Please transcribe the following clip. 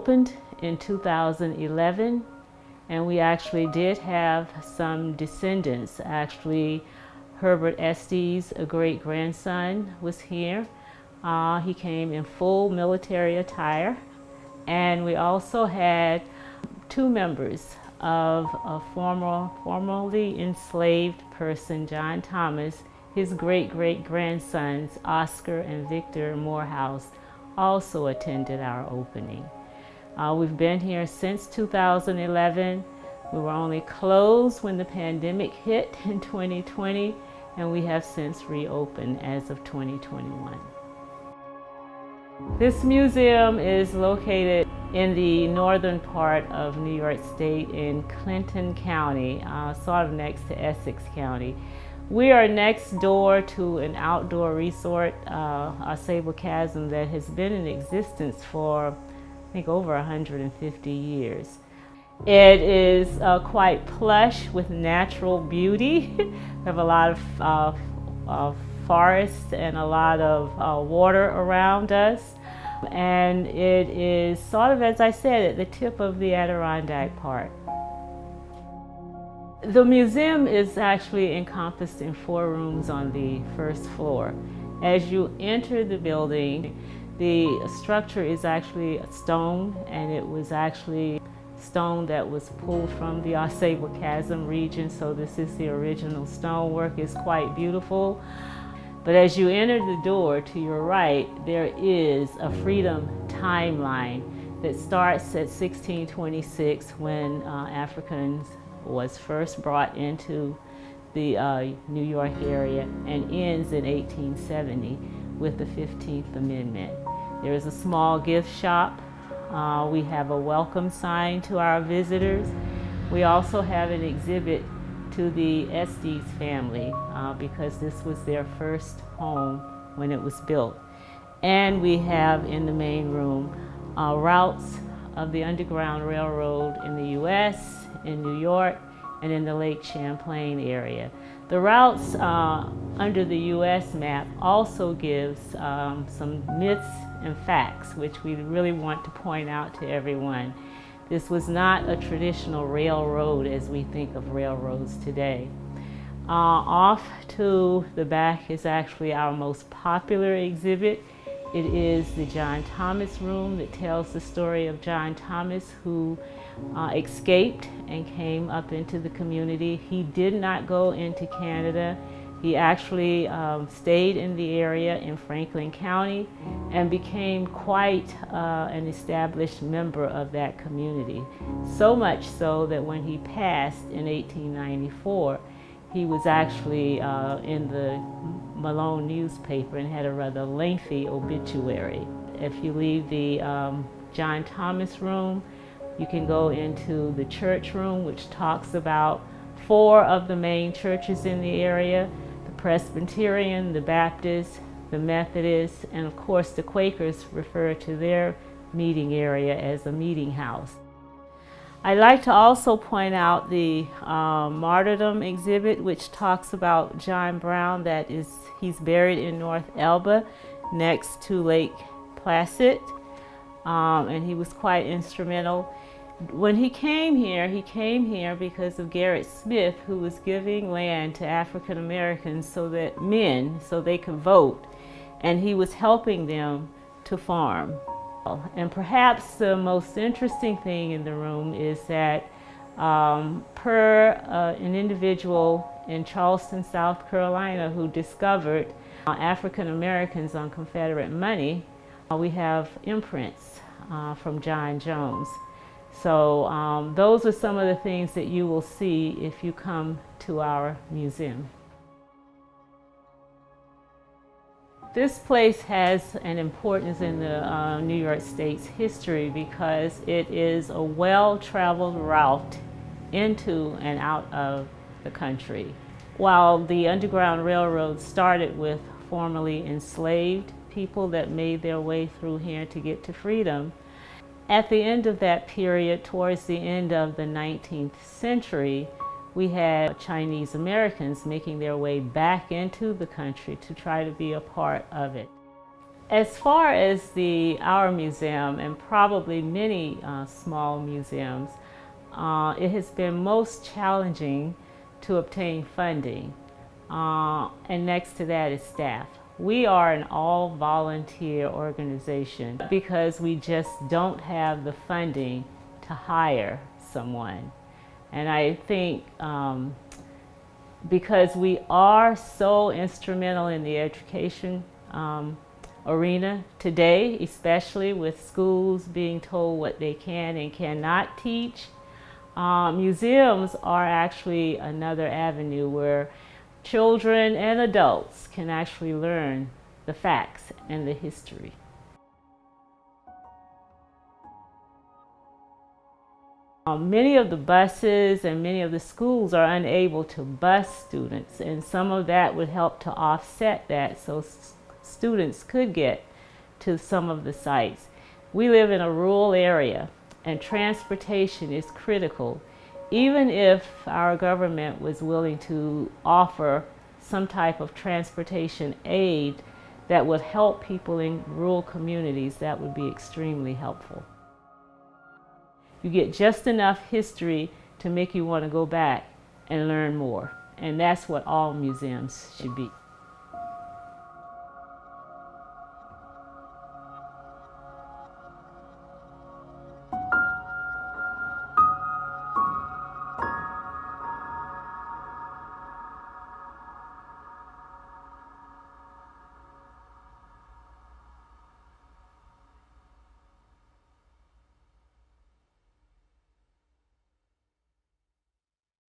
opened in 2011, and we actually did have some descendants. Actually, Herbert Estes, a great-grandson, was here. He came in full military attire. And we also had two members of a formerly enslaved person, John Thomas. His great-great-grandsons, Oscar and Victor Morehouse, also attended our opening. We've been here since 2011. We were only closed when the pandemic hit in 2020, and we have since reopened as of 2021. This museum is located in the northern part of New York State in Clinton County, sort of next to Essex County. We are next door to an outdoor resort, Ausable Chasm, that has been in existence for, I think, over 150 years. It is quite plush with natural beauty. We have a lot of forest and a lot of water around us. And it is sort of, as I said, at the tip of the Adirondack Park. The museum is actually encompassed in 4 rooms on the first floor. As you enter the building, the structure is actually stone, and it was actually stone that was pulled from the Ausable Chasm region, so this is the original stonework. It's quite beautiful. But as you enter the door to your right, there is a freedom timeline that starts at 1626 when Africans was first brought into the New York area, and ends in 1870 with the 15th Amendment. There is a small gift shop. We have a welcome sign to our visitors. We also have an exhibit to the Estes family because this was their first home when it was built. And we have in the main room routes of the Underground Railroad in the US, in New York, and in the Lake Champlain area. The routes under the US map also gives some myths and facts, which we really want to point out to everyone. This was not a traditional railroad as we think of railroads today. Off to the back is actually our most popular exhibit. It is the John Thomas room that tells the story of John Thomas, who escaped and came up into the community. He did not go into Canada. He actually stayed in the area in Franklin County and became quite an established member of that community. So much so that when he passed in 1894, he was actually in the Malone newspaper and had a rather lengthy obituary. If you leave the John Thomas room, you can go into the church room, which talks about 4 of the main churches in the area: the Presbyterian, the Baptist, the Methodist, and of course the Quakers refer to their meeting area as a meeting house. I'd like to also point out the martyrdom exhibit, which talks about John Brown. He's buried in North Elba next to Lake Placid, and he was quite instrumental. When he came here because of Gerrit Smith, who was giving land to African Americans so they could vote, and he was helping them to farm. And perhaps the most interesting thing in the room is that an individual in Charleston, South Carolina, who discovered African Americans on Confederate money, we have imprints from John Jones. So those are some of the things that you will see if you come to our museum. This place has an importance in the New York State's history because it is a well-traveled route into and out of the country. While the Underground Railroad started with formerly enslaved people that made their way through here to get to freedom, at the end of that period, towards the end of the 19th century, we had Chinese Americans making their way back into the country to try to be a part of it. As far as our museum and probably many small museums, it has been most challenging to obtain funding. And next to that is staff. We are an all-volunteer organization because we just don't have the funding to hire someone. And I think because we are so instrumental in the education arena today, especially with schools being told what they can and cannot teach, museums are actually another avenue where children and adults can actually learn the facts and the history. Many of the buses and many of the schools are unable to bus students, and some of that would help to offset that so students could get to some of the sites. We live in a rural area and transportation is critical. Even if our government was willing to offer some type of transportation aid that would help people in rural communities, that would be extremely helpful. You get just enough history to make you want to go back and learn more. And that's what all museums should be.